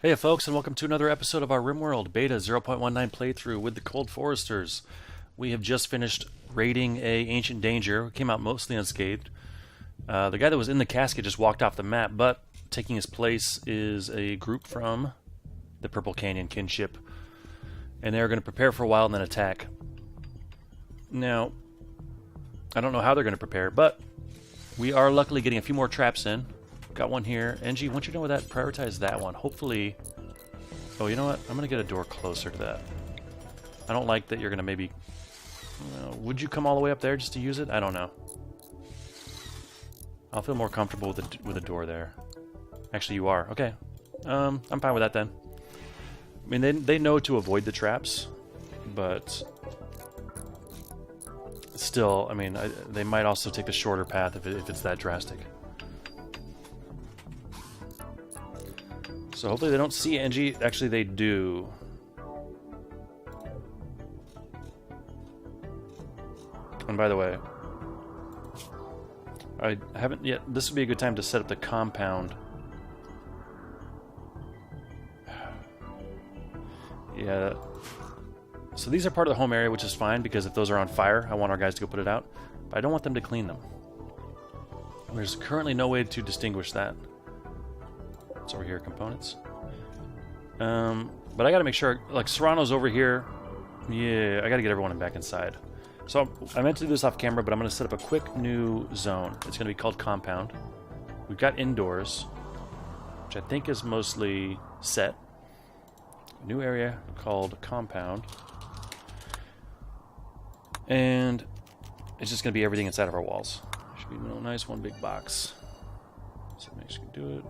Hey folks, and welcome to another episode of our Rimworld Beta 0.19 playthrough with the Cold Foresters. We have just finished raiding a Ancient Danger. We came out mostly unscathed. The guy that was in the casket just walked off the map, but taking his place is a group from the Purple Canyon Kinship. And they're going to prepare for a while and then attack. Now, I don't know how they're going to prepare, but we are luckily getting a few more traps in. Got one here. NG, once you're done with that, prioritize that one. Hopefully... Oh, you know what? I'm going to get a door closer to that. I don't like that you're going to maybe... would you come all the way up there just to use it? I don't know. I'll feel more comfortable with a door there. Actually, you are. Okay. I'm fine with that then. I mean, they know to avoid the traps, but... Still, I mean, they might also take the shorter path if it's that drastic. So hopefully they don't see NG. Actually, they do. And by the way, I haven't yet. This would be a good time to set up the compound. Yeah. So these are part of the home area, which is fine, because if those are on fire, I want our guys to go put it out. But I don't want them to clean them. There's currently no way to distinguish that. It's over here, components. But I gotta make sure, like, Serrano's over here. Yeah, I gotta get everyone back inside. So I meant to do this off camera, but I'm gonna set up a quick new zone. It's gonna be called Compound. We've got indoors, which I think is mostly set. New area called Compound. And it's just gonna be everything inside of our walls. Should be a nice one big box. So make sure you can do it.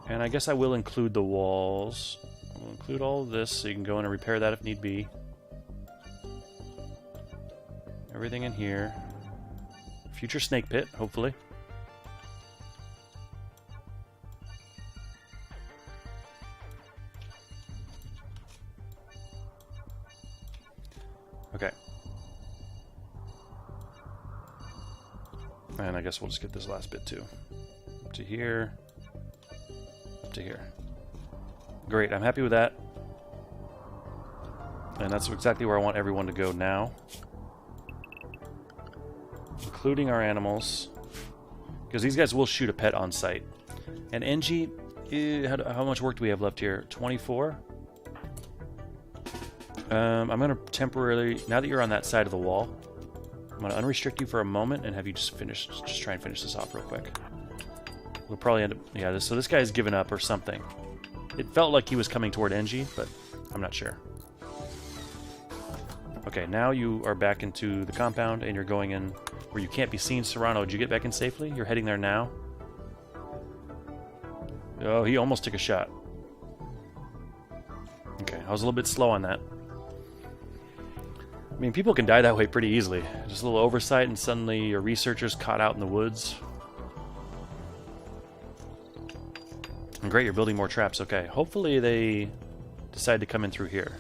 And I guess I will include the walls. I'll include all of this so you can go in and repair that if need be. Everything in here. Future snake pit, hopefully. Okay. And I guess we'll just get this last bit too. Up to here. To here. Great, I'm happy with that. And that's exactly where I want everyone to go now. Including our animals. Because these guys will shoot a pet on site. And NG, how much work do we have left here? 24? I'm going to temporarily, now that you're on that side of the wall, I'm going to unrestrict you for a moment and have you just try and finish this off real quick. We'll probably end up... Yeah, so this guy's given up or something. It felt like he was coming toward NG, but I'm not sure. Okay, now you are back into the compound, and you're going in where you can't be seen. Serrano, did you get back in safely? You're heading there now? Oh, he almost took a shot. Okay, I was a little bit slow on that. I mean, people can die that way pretty easily. Just a little oversight, and suddenly your researcher's caught out in the woods. And great, you're building more traps. Okay, hopefully they decide to come in through here.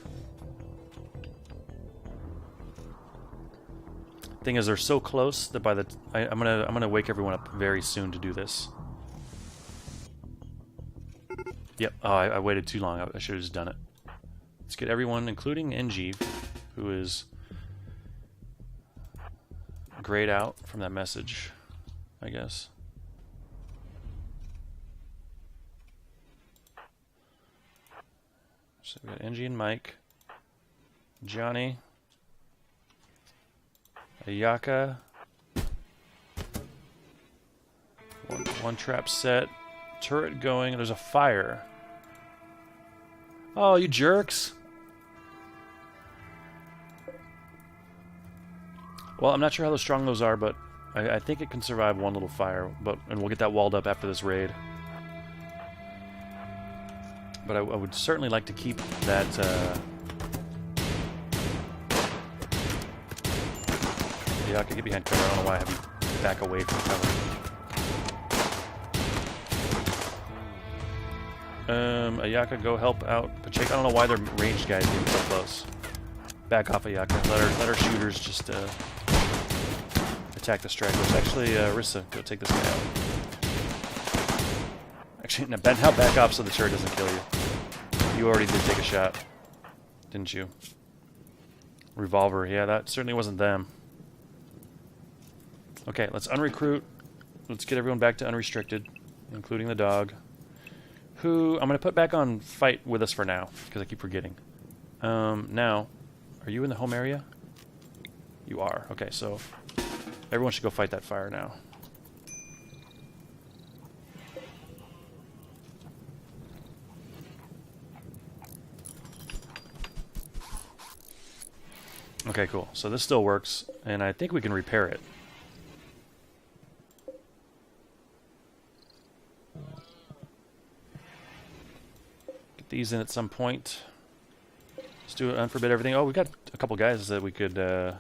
Thing is, they're so close that by the I'm gonna wake everyone up very soon to do this. Yep. Oh, I waited too long. I should have just done it. Let's get everyone, including NG, who is grayed out from that message, I guess. So we got NG and Mike, Johnny, Ayaka, one trap set, turret going, there's a fire. Oh, you jerks! Well, I'm not sure how strong those are, but I think it can survive one little fire. And we'll get that walled up after this raid. But I would certainly like to keep that... Yeah, I could get behind cover. I don't know why I have you back away from cover. Ayaka, go help out Pacheco. I don't know why their ranged guys being so close. Back off, Ayaka. Let our shooters just attack the stragglers. Actually, Rissa, go take this guy out. Actually, now back off so the turret doesn't kill you. You already did take a shot, didn't you? Revolver, yeah, that certainly wasn't them. Okay, let's unrecruit. Let's get everyone back to unrestricted, including the dog. Who I'm going to put back on fight with us for now, because I keep forgetting. Now, are you in the home area? You are. Okay, so everyone should go fight that fire now. Okay, cool. So this still works, and I think we can repair it. Get these in at some point. Let's do unforbid everything. Oh, we got a couple guys that we could... let's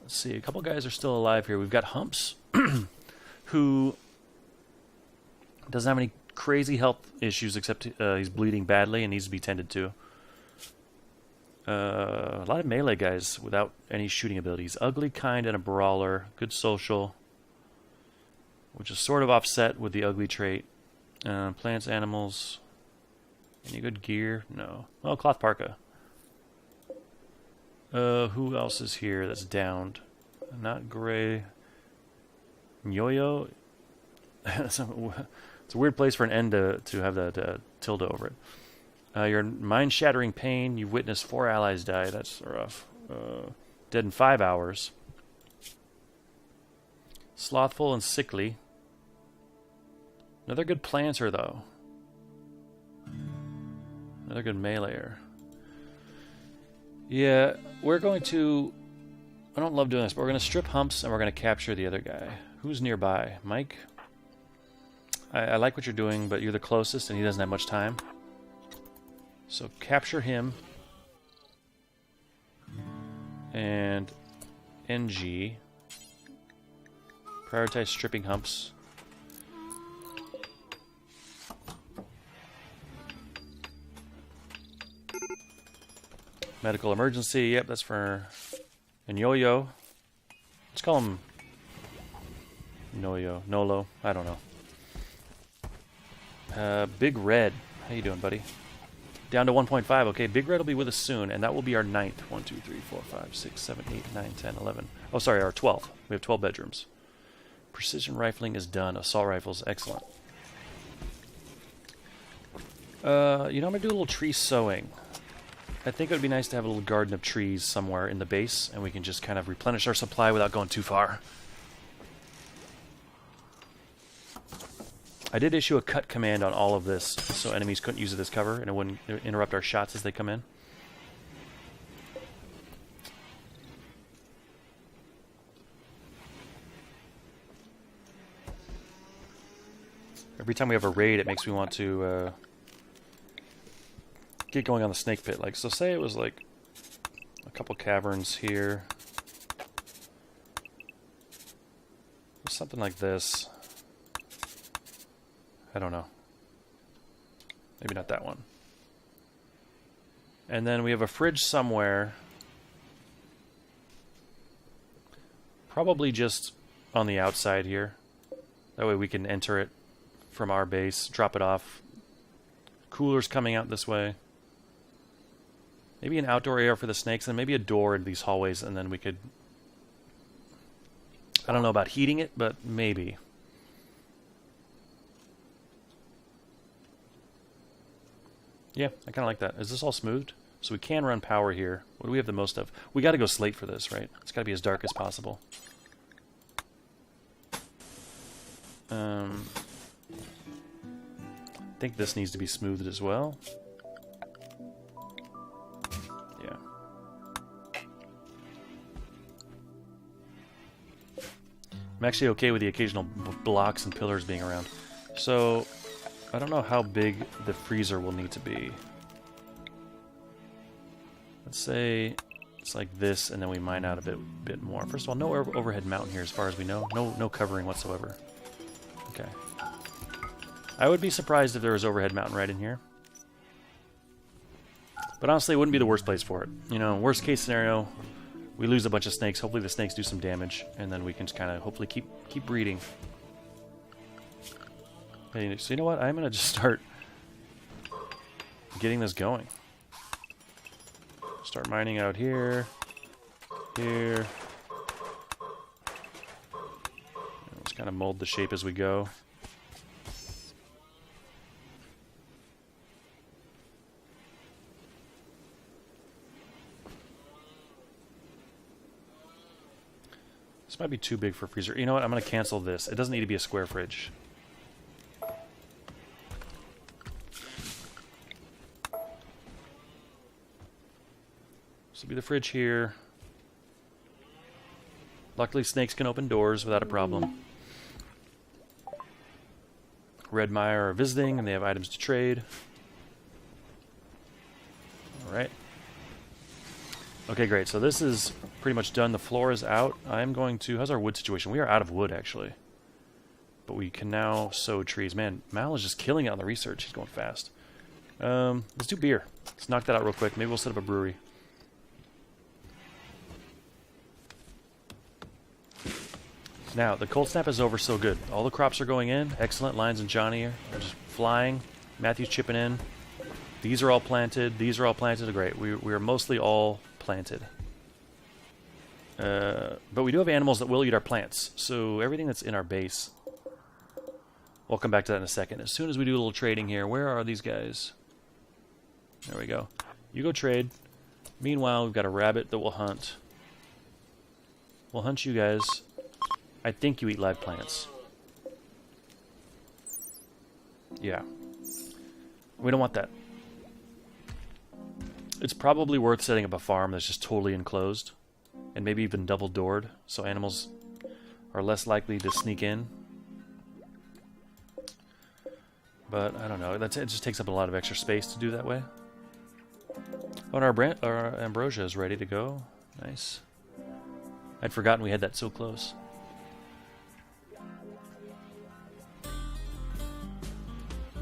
see, a couple guys are still alive here. We've got Humps, who doesn't have any crazy health issues, except he's bleeding badly and needs to be tended to. A lot of melee guys without any shooting abilities. Ugly, kind, and a brawler. Good social, which is sort of offset with the ugly trait. Plants, animals. Any good gear? No. Oh, cloth parka. Who else is here that's downed? Not gray. Yo-yo? It's a weird place for an N to have that tilde over it. You're in mind-shattering pain. You've witnessed 4 allies die. That's rough. Dead in 5 hours. Slothful and sickly. Another good planter, though. Another good meleeer. Yeah, we're going to... I don't love doing this, but we're going to strip Humps and we're going to capture the other guy. Who's nearby? Mike? I like what you're doing, but you're the closest and he doesn't have much time. So capture him. And NG. Prioritize stripping Humps. Medical emergency. Yep, that's for... And Yo-Yo. Let's call him... Noyo. Nolo. I don't know. Big Red. How you doing, buddy? Down to 1.5. Okay, Big Red will be with us soon, and that will be our 9th. 1, 2, 3, 4, 5, 6, 7, 8, 9, 10, 11. Oh, sorry, our 12th. We have 12 bedrooms. Precision rifling is done. Assault rifles, excellent. You know, I'm going to do a little tree sowing. I think it would be nice to have a little garden of trees somewhere in the base, and we can just kind of replenish our supply without going too far. I did issue a cut command on all of this, so enemies couldn't use it as cover, and it wouldn't interrupt our shots as they come in. Every time we have a raid, it makes me want to get going on the snake pit. Like, so say it was like a couple caverns here. Something like this. I don't know. Maybe not that one. And then we have a fridge somewhere. Probably just on the outside here. That way we can enter it from our base, drop it off. Coolers coming out this way. Maybe an outdoor area for the snakes, and maybe a door in these hallways, and then we could... I don't know about heating it, but maybe. Yeah, I kind of like that. Is this all smoothed? So we can run power here. What do we have the most of? We got to go slate for this, right? It's got to be as dark as possible. I think this needs to be smoothed as well. Yeah. I'm actually okay with the occasional blocks and pillars being around. So, I don't know how big the freezer will need to be. Let's say it's like this, and then we mine out a bit more. First of all, no overhead mountain here as far as we know. No covering whatsoever. Okay. I would be surprised if there was overhead mountain right in here. But honestly, it wouldn't be the worst place for it. You know, worst case scenario, we lose a bunch of snakes. Hopefully the snakes do some damage, and then we can just kind of hopefully keep breeding. Hey, so you know what? I'm gonna just start getting this going. Start mining out here. Here. Let's kind of mold the shape as we go. This might be too big for a freezer. You know what? I'm going to cancel this. It doesn't need to be a square fridge. This will be the fridge here. Luckily, snakes can open doors without a problem. Red Mire are visiting, and they have items to trade. Alright. Okay, great. So this is pretty much done. The floor is out. I'm going to... How's our wood situation? We are out of wood, actually. But we can now sow trees. Man, Mal is just killing it on the research. He's going fast. Let's do beer. Let's knock that out real quick. Maybe we'll set up a brewery. Now, the cold snap is over so good. All the crops are going in. Excellent. Lions and Johnny are just flying. Matthew's chipping in. These are all planted. These are all planted. Great. We are mostly all planted. But we do have animals that will eat our plants. So everything that's in our base... We'll come back to that in a second. As soon as we do a little trading here, where are these guys? There we go. You go trade. Meanwhile, we've got a rabbit that will hunt. We'll hunt you guys. I think you eat live plants. Yeah. We don't want that. It's probably worth setting up a farm that's just totally enclosed. And maybe even double-doored, so animals are less likely to sneak in. But, I don't know. It just takes up a lot of extra space to do that way. Oh, and our ambrosia is ready to go. Nice. I'd forgotten we had that so close.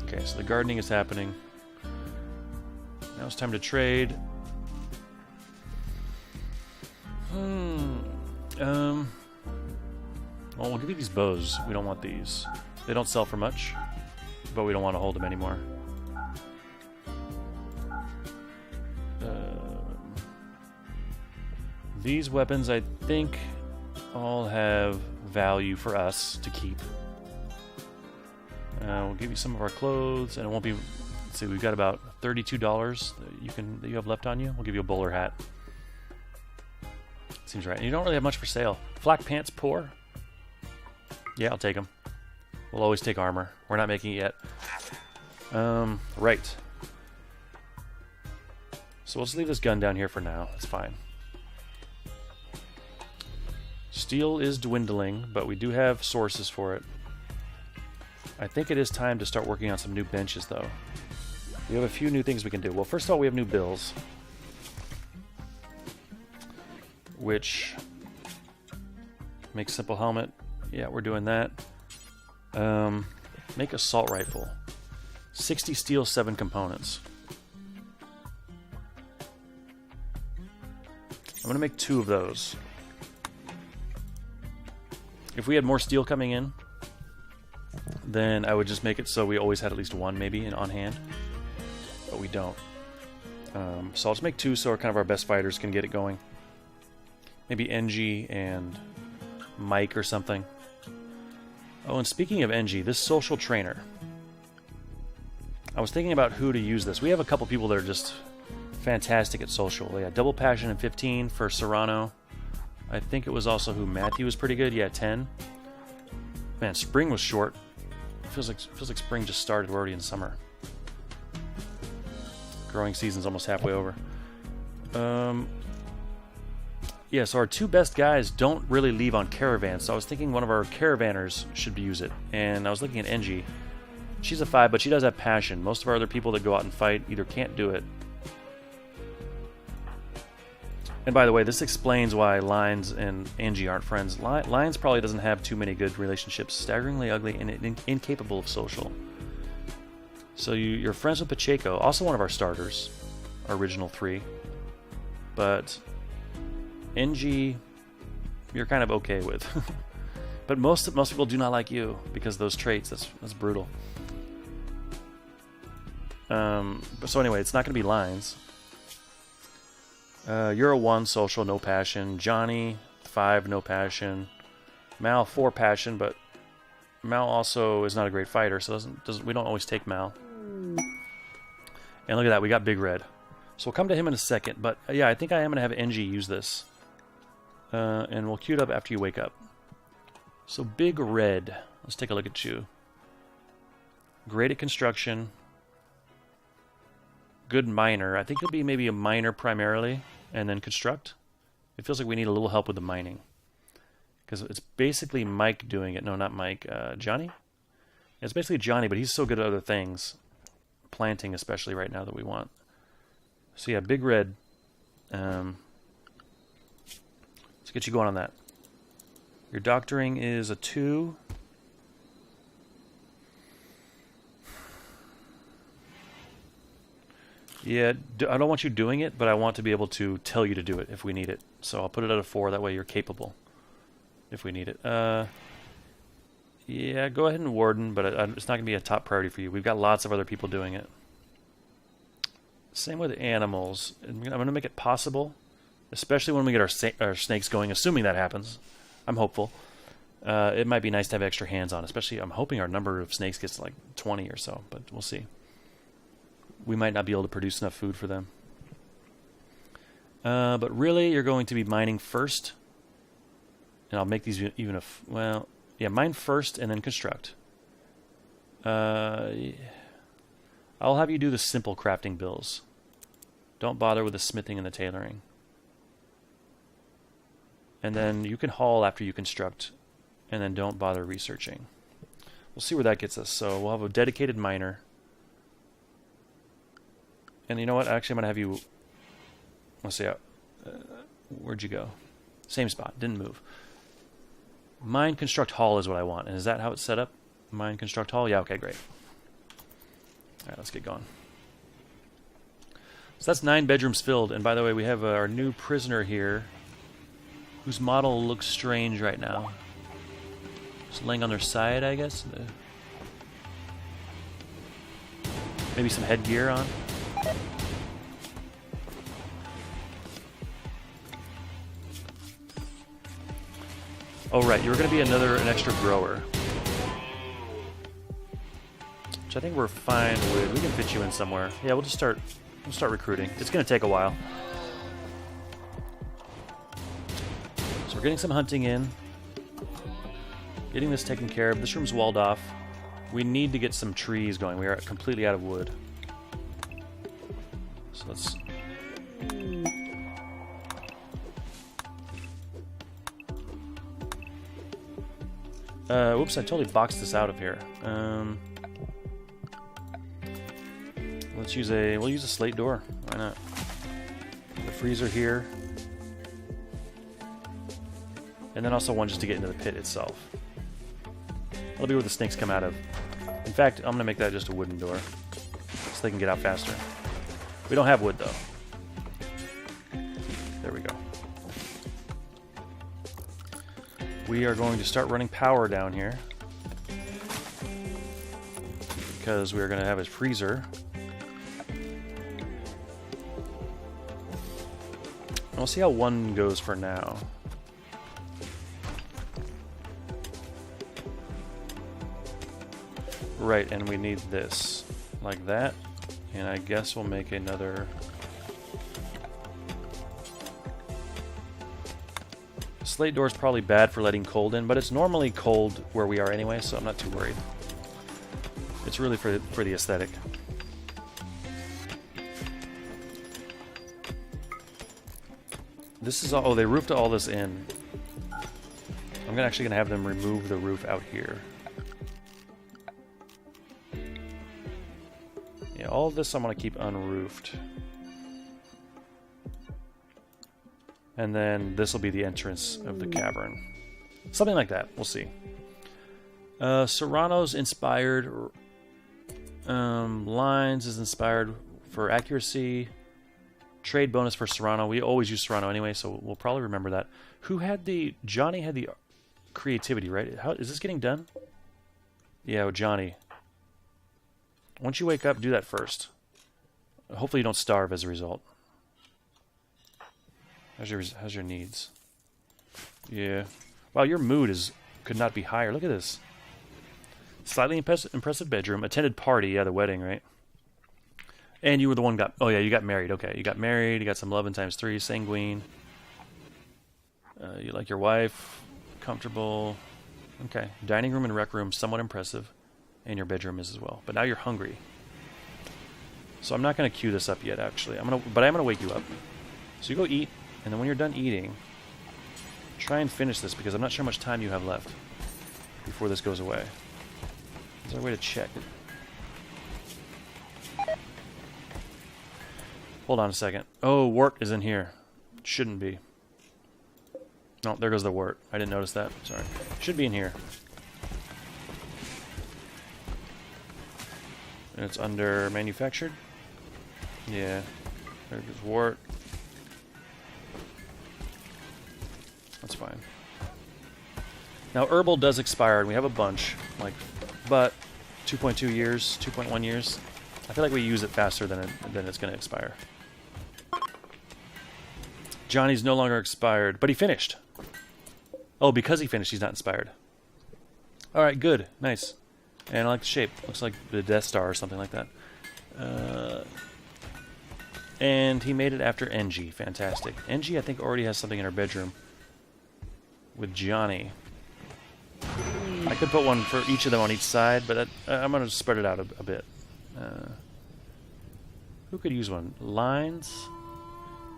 Okay, so the gardening is happening. Now it's time to trade. Well, we'll give you these bows. We don't want these. They don't sell for much, but we don't want to hold them anymore. These weapons, I think, all have value for us to keep. We'll give you some of our clothes, and it won't be... Let's see, we've got about $32 that you have left on you. We'll give you a bowler hat. Seems right. And you don't really have much for sale. Flak pants, poor. Yeah, I'll take them. We'll always take armor. We're not making it yet. Right. So we'll just leave this gun down here for now. That's fine. Steel is dwindling, but we do have sources for it. I think it is time to start working on some new benches, though. We have a few new things we can do. Well, first of all, we have new bills. Which... Make simple helmet. Yeah, we're doing that. Make assault rifle. 60 steel, 7 components. I'm going to make 2 of those. If we had more steel coming in, then I would just make it so we always had at least 1 maybe on hand. But we don't. So I'll just make 2 so kind of our best fighters can get it going. Maybe NG and Mike or something. Oh, and speaking of NG, this social trainer. I was thinking about who to use this. We have a couple people that are just fantastic at social. Yeah, double passion and 15 for Serrano. I think it was also who Matthew was pretty good. Yeah, 10. Man, spring was short. It feels like spring just started. We're already in summer. Growing season's almost halfway over. Yeah, so our 2 best guys don't really leave on caravans, so I was thinking one of our caravanners should use it. And I was looking at Engie. She's a 5, but she does have passion. Most of our other people that go out and fight either can't do it. And by the way, this explains why Lines and Angie aren't friends. Lines probably doesn't have too many good relationships. Staggeringly ugly and incapable of social. So you're friends with Pacheco, also one of our starters. Our original 3. But... NG, you're kind of okay with. But most people do not like you because of those traits. That's brutal. So anyway, it's not going to be lines. You're a 1 social, no passion. Johnny, 5, no passion. Mal, 4 passion, but Mal also is not a great fighter, so we don't always take Mal. And look at that, we got Big Red. So we'll come to him in a second, but yeah, I think I am going to have NG use this. And we'll queue it up after you wake up. So Big Red, let's take a look at you. Great at construction. Good miner. I think he'll be maybe a miner primarily, and then construct. It feels like we need a little help with the mining. Because it's basically Mike doing it. No, not Mike. Johnny? It's basically Johnny, but he's so good at other things. Planting especially right now that we want. So yeah, Big Red. Let's get you going on that. Your doctoring is a 2. Yeah, I don't want you doing it, but I want to be able to tell you to do it if we need it. So I'll put it at a 4, that way you're capable if we need it. Yeah, go ahead and Warden, but it's not going to be a top priority for you. We've got lots of other people doing it. Same with animals. I'm going to make it possible, especially when we get our snakes going, assuming that happens. I'm hopeful. It might be nice to have extra hands on, especially I'm hoping our number of snakes gets to like 20 or so, but we'll see. We might not be able to produce enough food for them. But really, you're going to be mining first. And I'll make these even if, well, yeah, mine first and then construct. I'll have you do the simple crafting bills. Don't bother with the smithing and the tailoring. And then you can haul after you construct. And then don't bother researching. We'll see where that gets us. So we'll have a dedicated miner. And you know what? Actually, I'm going to have you... Let's see. Where'd you go? Same spot. Didn't move. Mine, construct, haul is what I want. And is that how it's set up? Mine, construct, haul? Yeah, okay, great. All right, let's get going. So that's 9 bedrooms filled. And by the way, we have our new prisoner here, whose model looks strange right now. Just laying on their side, I guess. Maybe some headgear on. Oh right, you were going to be an extra grower. Which I think we're fine with. We can fit you in somewhere. Yeah, we'll start recruiting. It's going to take a while. So we're getting some hunting in. Getting this taken care of. This room's walled off. We need to get some trees going. We are completely out of wood. So let's... Whoops, I totally boxed this out of here. We'll use a slate door. Why not? The freezer here. And then also one just to get into the pit itself. That'll be where the snakes come out of. In fact, I'm going to make that just a wooden door. So they can get out faster. We don't have wood, though. There we go. We are going to start running power down here. Because we're going to have a freezer. And we'll see how one goes for now. Right, and we need this. Like that. And I guess we'll make another... Slate door is probably bad for letting cold in, but it's normally cold where we are anyway, so I'm not too worried. It's really for the aesthetic. This is all... Oh, they roofed all this in. I'm actually going to have them remove the roof out here. Yeah, all of this I'm going to keep unroofed. And then this will be the entrance of the cavern. Something like that. We'll see. Serrano's inspired. Lines is inspired for accuracy. Trade bonus for Serrano. We always use Serrano anyway, so we'll probably remember that. Who had the... Johnny had the creativity, right? How is this getting done? Yeah, Johnny. Once you wake up, do that first. Hopefully you don't starve as a result. How's your needs? Yeah. Wow, your mood could not be higher. Look at this. Slightly impressive bedroom. Attended party. Yeah, the wedding, right? And you were the one oh yeah, you got married. Okay, you got married. You got some loving times 3. Sanguine. You like your wife. Comfortable. Okay. Dining room and rec room, somewhat impressive. And your bedroom is as well. But now you're hungry. So I'm not going to queue this up yet, actually. But I'm going to wake you up. So you go eat, and then when you're done eating, try and finish this, because I'm not sure how much time you have left before this goes away. Is there a way to check? Hold on a second. Oh, wort is in here. Shouldn't be. No, there goes the wort. I didn't notice that. Sorry. Should be in here. And it's under manufactured? Yeah. There's wort. That's fine. Now, herbal does expire, and we have a bunch. But 2.2 years, 2.1 years. I feel like we use it faster than it's going to expire. Johnny's no longer expired, but he finished. Oh, because he finished, he's not inspired. Alright, good. Nice. And I like the shape. Looks like the Death Star or something like that. And he made it after NG. Fantastic. NG, I think, already has something in her bedroom with Johnny. I could put one for each of them on each side, but I'm going to spread it out a bit. Who could use one? Lines?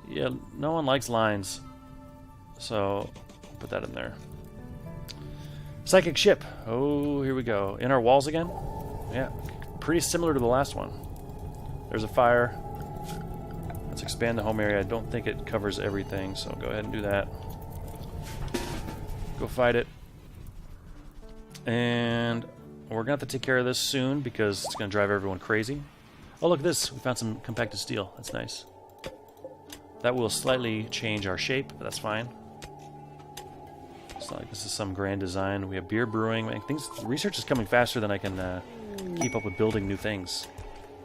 Yeah, no one likes lines. So, put that in there. Psychic ship. Oh, here we go. In our walls again? Yeah, pretty similar to the last one. There's a fire. Let's expand the home area. I don't think it covers everything, so go ahead and do that. Go fight it. And we're going to have to take care of this soon because it's going to drive everyone crazy. Oh, look at this. We found some compacted steel. That's nice. That will slightly change our shape, but that's fine. It's not like this is some grand design. We have beer brewing. Research is coming faster than I can keep up with building new things.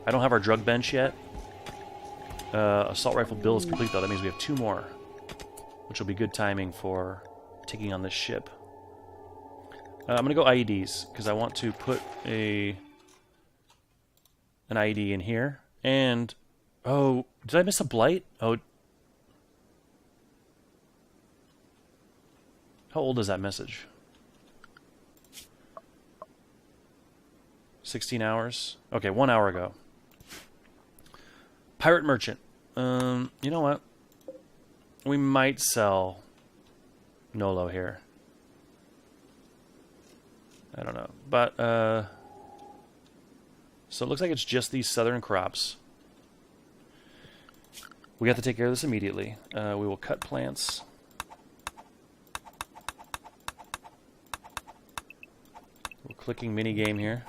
I don't have our drug bench yet. Assault rifle build is complete, though. That means we have 2 more, which will be good timing for taking on this ship. I'm going to go IEDs, because I want to put an IED in here. And, oh, did I miss a blight? Oh, how old is that message? 16 hours? Okay, 1 hour ago. Pirate Merchant. You know what? We might sell Nolo here. I don't know. But, so it looks like it's just these southern crops. We have to take care of this immediately. We will cut plants. We're clicking minigame here.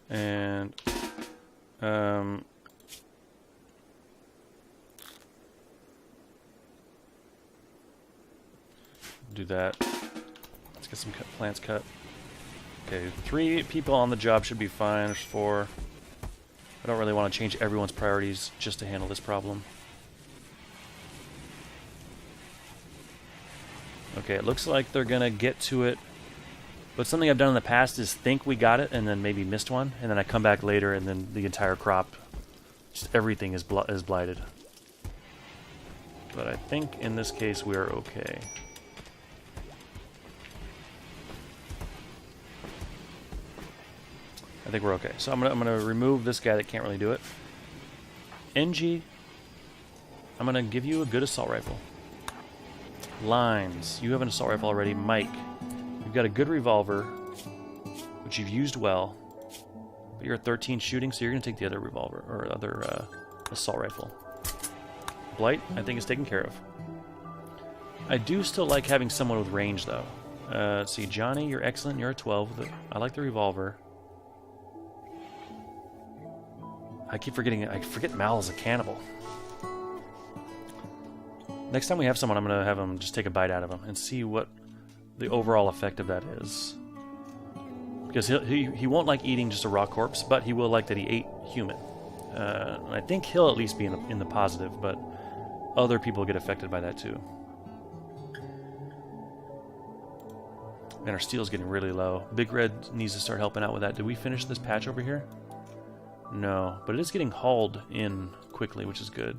And do that. Let's get some plants cut. Okay, 3 people on the job should be fine. There's 4. I don't really want to change everyone's priorities just to handle this problem. Okay, it looks like they're gonna get to it. But something I've done in the past is think we got it and then maybe missed one, and then I come back later and then the entire crop, just everything is blighted. But I think in this case we are okay. I think we're okay. So I'm gonna remove this guy that can't really do it. NG, I'm gonna give you a good assault rifle. Lines, you have an assault rifle already. Mike, you've got a good revolver, which you've used well. But you're at 13 shooting, so you're gonna take the other revolver or other assault rifle. Blight, I think, is taken care of. I do still like having someone with range, though. Let's see, Johnny, you're excellent. You're a 12. I like the revolver. I keep forgetting. I forget Mal is a cannibal. Next time we have someone, I'm going to have them just take a bite out of them and see what the overall effect of that is. Because he won't like eating just a raw corpse, but he will like that he ate human. And I think he'll at least be in the positive, but other people get affected by that too. And our steel's getting really low. Big Red needs to start helping out with that. Did we finish this patch over here? No, but it is getting hauled in quickly, which is good.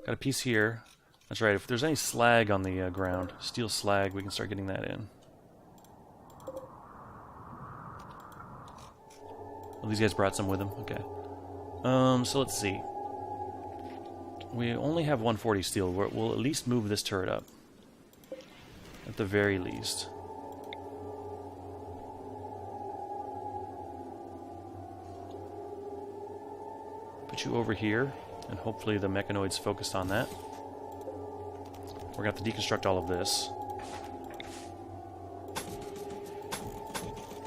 Got a piece here. That's right, if there's any slag on the ground, steel slag, we can start getting that in. Well, these guys brought some with them. Okay. So let's see. We only have 140 steel. We'll at least move this turret up. At the very least. Put you over here, and hopefully the mechanoid's focused on that. We're going to have to deconstruct all of this.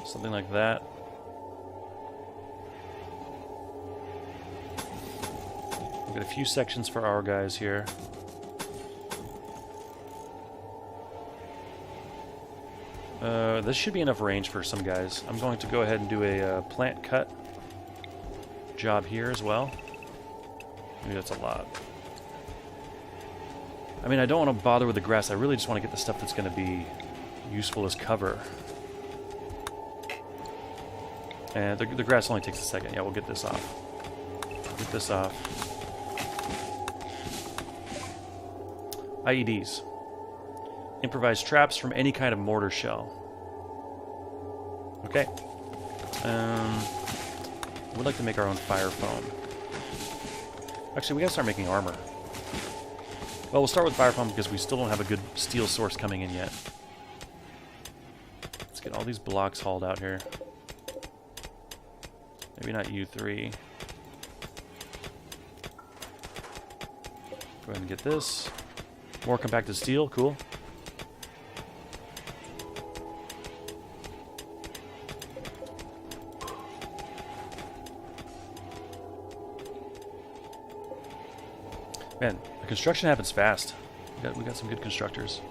Something like that. We've got a few sections for our guys here. This should be enough range for some guys. I'm going to go ahead and do a plant cut job here as well. Maybe that's a lot. I mean, I don't want to bother with the grass. I really just want to get the stuff that's going to be useful as cover. And the grass only takes a second. Yeah, we'll get this off. Get this off. IEDs. Improvised traps from any kind of mortar shell. Okay. We'd like to make our own fire foam. Actually, we gotta start making armor. Well, we'll start with fire foam because we still don't have a good steel source coming in yet. Let's get all these blocks hauled out here. Maybe not you three. Go ahead and get this. More compacted steel, cool. Man, the construction happens fast. We got some good constructors.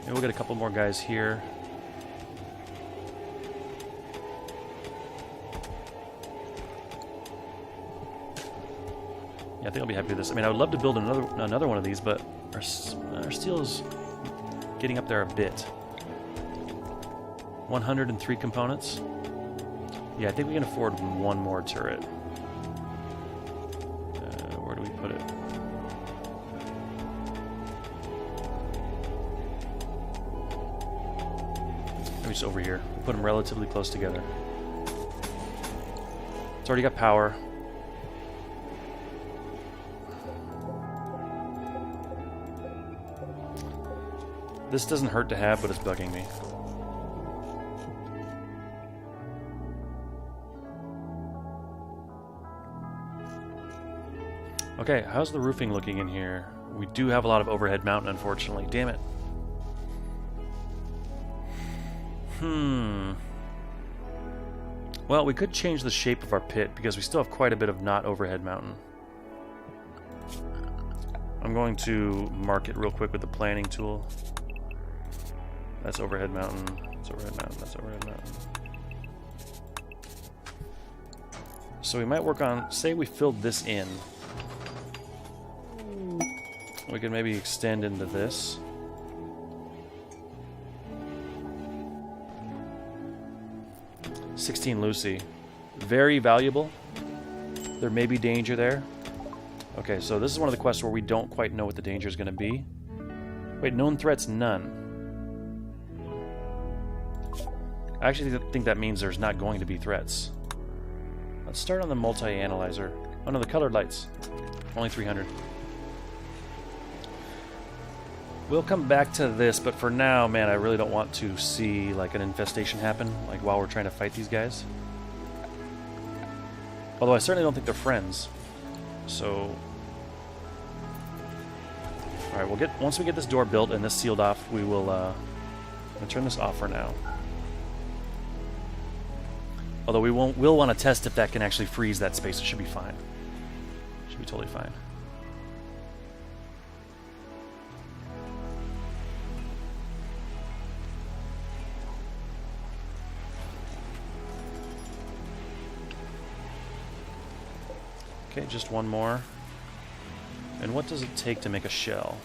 Maybe we'll get a couple more guys here. Yeah, I think I'll be happy with this. I mean, I would love to build another one of these, but our steel is getting up there a bit. 103 components. Yeah, I think we can afford one more turret. Where do we put it? Maybe just over here. Put them relatively close together. It's already got power. This doesn't hurt to have, but it's bugging me. Okay, how's the roofing looking in here? We do have a lot of overhead mounting, unfortunately. Damn it. Well, we could change the shape of our pit because we still have quite a bit of not overhead mountain. I'm going to mark it real quick with the planning tool. That's overhead mountain. That's overhead mountain. That's overhead mountain. So we might work on, say we filled this in. We could maybe extend into this. $16 Lucy. Very valuable. There may be danger there. Okay, so this is one of the quests where we don't quite know what the danger is going to be. Wait, known threats, none. I actually think that means there's not going to be threats. Let's start on the multi-analyzer. Oh no, the colored lights. Only 300. We'll come back to this, but for now, man, I really don't want to see like an infestation happen, like while we're trying to fight these guys. Although I certainly don't think they're friends. So, all right, once we get this door built and this sealed off, we will. I'm gonna turn this off for now. Although we'll want to test if that can actually freeze that space. It should be fine. Should be totally fine. Okay, just one more. And what does it take to make a shell?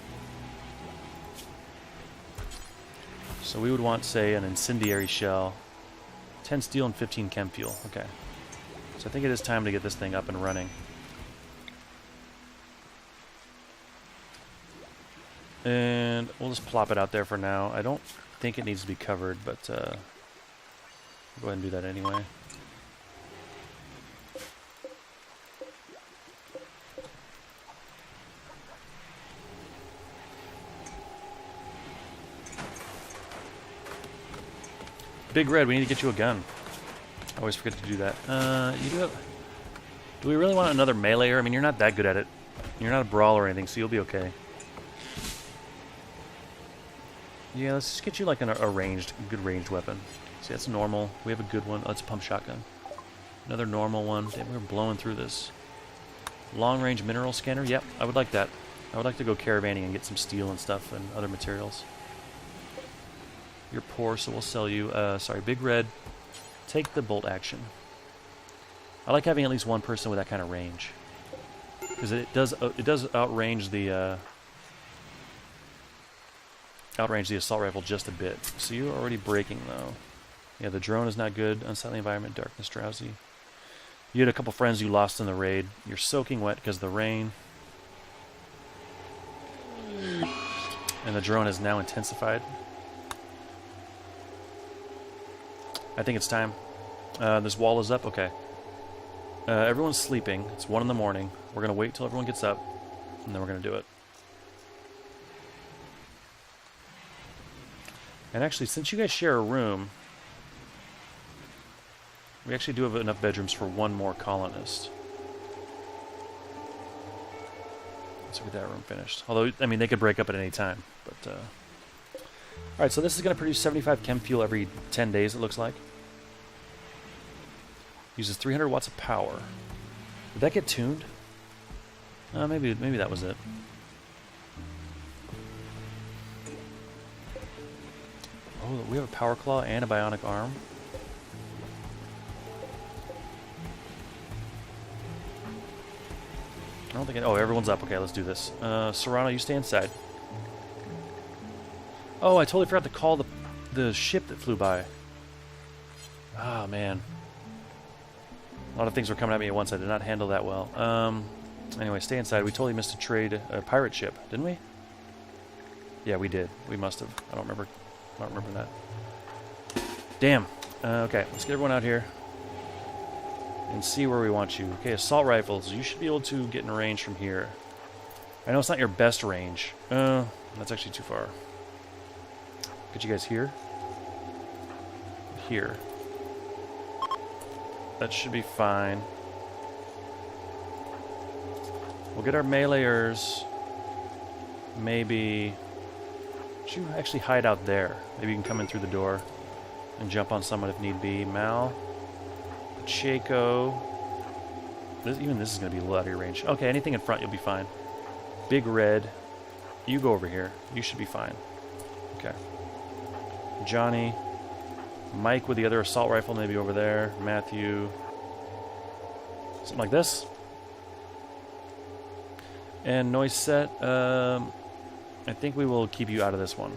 So we would want, say, an incendiary shell. 10 steel and 15 chem fuel. Okay. So I think it is time to get this thing up and running. And we'll just plop it out there for now. I don't think it needs to be covered, but go ahead and do that anyway. Big Red, we need to get you a gun. I always forget to do that. You do have... Do we really want another meleeer? I mean, you're not that good at it. You're not a brawler or anything, so you'll be okay. Yeah, let's just get you like a ranged, good ranged weapon. See, that's normal. We have a good one. Oh, that's a pump shotgun. Another normal one. Damn, we're blowing through this. Long range mineral scanner. Yep, I would like that. I would like to go caravanning and get some steel and stuff and other materials. You're poor, so we'll sell you. Sorry, Big Red. Take the bolt action. I like having at least one person with that kind of range, because it does outrange the assault rifle just a bit. So you're already breaking though. Yeah, the drone is not good. Unsightly environment, darkness, drowsy. You had a couple friends you lost in the raid. You're soaking wet because of the rain, and the drone is now intensified. I think it's time. This wall is up. Okay. Everyone's sleeping. It's 1 in the morning. We're going to wait till everyone gets up, and then we're going to do it. And actually, since you guys share a room, we actually do have enough bedrooms for one more colonist. Let's get that room finished. Although, I mean, they could break up at any time. But, alright, so this is going to produce 75 chem fuel every 10 days, it looks like. Uses 300 watts of power. Did that get tuned? Maybe that was it. Oh, we have a power claw and a bionic arm. I don't think. Oh, everyone's up. Okay, let's do this. Serrano, you stay inside. Oh, I totally forgot to call the ship that flew by. Ah, man. A lot of things were coming at me at once. I did not handle that well. Anyway, stay inside. We totally missed a pirate ship, didn't we? Yeah, we did. We must have. I don't remember that. Damn. Okay, let's get everyone out here and see where we want you. Okay, assault rifles. You should be able to get in range from here. I know it's not your best range. That's actually too far. Get you guys here. Here. That should be fine. We'll get our meleeers. Maybe... Should you actually hide out there? Maybe you can come in through the door and jump on someone if need be. Mal. Pacheco. Even this is going to be a little out of your range. Okay, anything in front, you'll be fine. Big Red. You go over here. You should be fine. Okay. Johnny. Mike with the other assault rifle, maybe over there. Matthew. Something like this. And noise set. I think we will keep you out of this one.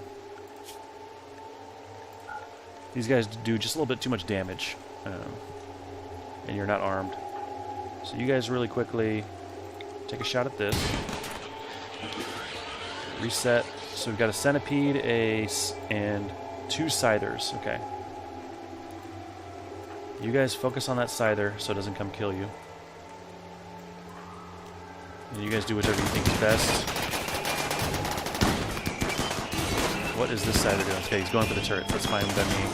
These guys do just a little bit too much damage. And you're not armed. So you guys really quickly take a shot at this. Reset. So we've got a centipede, and 2 scythers. Okay. You guys focus on that scyther so it doesn't come kill you. And you guys do whatever you think is best. What is this scyther doing? Okay, he's going for the turret. That's fine by me.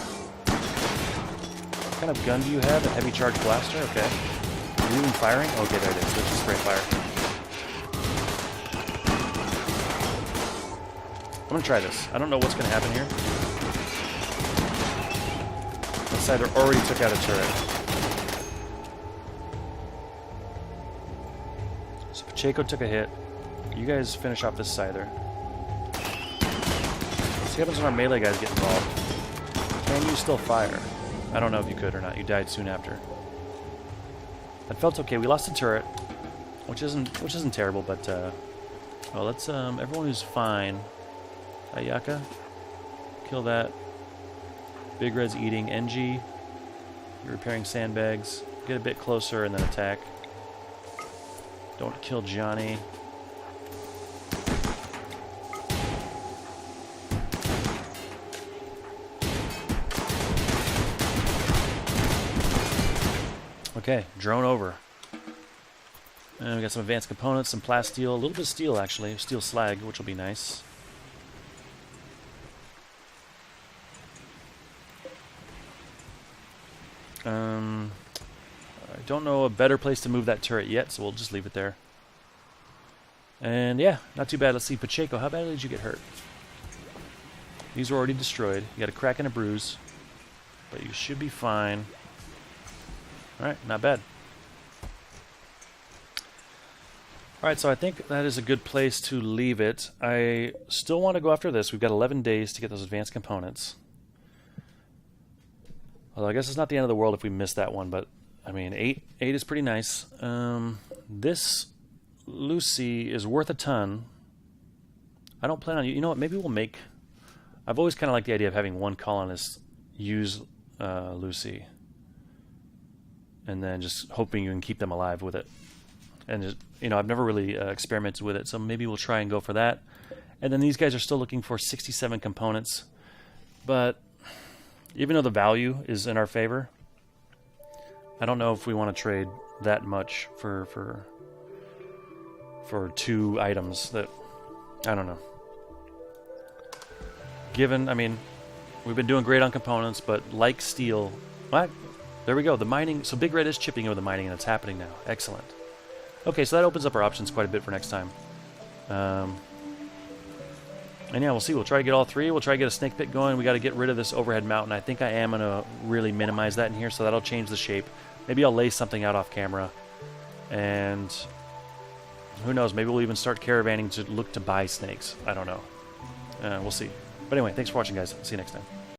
What kind of gun do you have? A heavy charge blaster? Okay. Are you even firing? Okay, there it is. There's just spray fire. I'm gonna try this. I don't know what's gonna happen here. The scyther already took out a turret. So Pacheco took a hit. You guys finish off this Scyther. Let's see what happens when our melee guys get involved. Can you still fire? I don't know if you could or not. You died soon after. That felt okay. We lost the turret, which isn't terrible, but well, let's everyone who's fine. Ayaka, kill that. Big Red's eating. NG, you're repairing sandbags. Get a bit closer and then attack. Don't kill Johnny. Okay, drone over. And we got some advanced components, some plasteel, a little bit of steel actually, steel slag, which will be nice. I don't know a better place to move that turret yet, so we'll just leave it there. And yeah, not too bad. Let's see, Pacheco, how badly did you get hurt? These were already destroyed. You got a crack and a bruise, but you should be fine. Alright, not bad. Alright, so I think that is a good place to leave it. I still want to go after this. We've got 11 days to get those advanced components. Although I guess it's not the end of the world if we miss that one, but I mean, 8 is pretty nice. This Lucy is worth a ton. I don't plan on... You know what, maybe we'll make... I've always kind of liked the idea of having one colonist use Lucy. And then just hoping you can keep them alive with it. And, just, you know, I've never really experimented with it, so maybe we'll try and go for that. And then these guys are still looking for 67 components. But even though the value is in our favor, I don't know if we want to trade that much for 2 items that... I don't know. Given, I mean, we've been doing great on components, but like steel... What? There we go, the mining. So Big Red is chipping over the mining, and it's happening now. Excellent. Okay, so that opens up our options quite a bit for next time. And yeah, we'll see. We'll try to get all 3. We'll try to get a snake pit going. We got to get rid of this overhead mountain. I think I am going to really minimize that in here, so that'll change the shape. Maybe I'll lay something out off camera. And who knows, maybe we'll even start caravanning to look to buy snakes. I don't know. We'll see. But anyway, thanks for watching, guys. See you next time.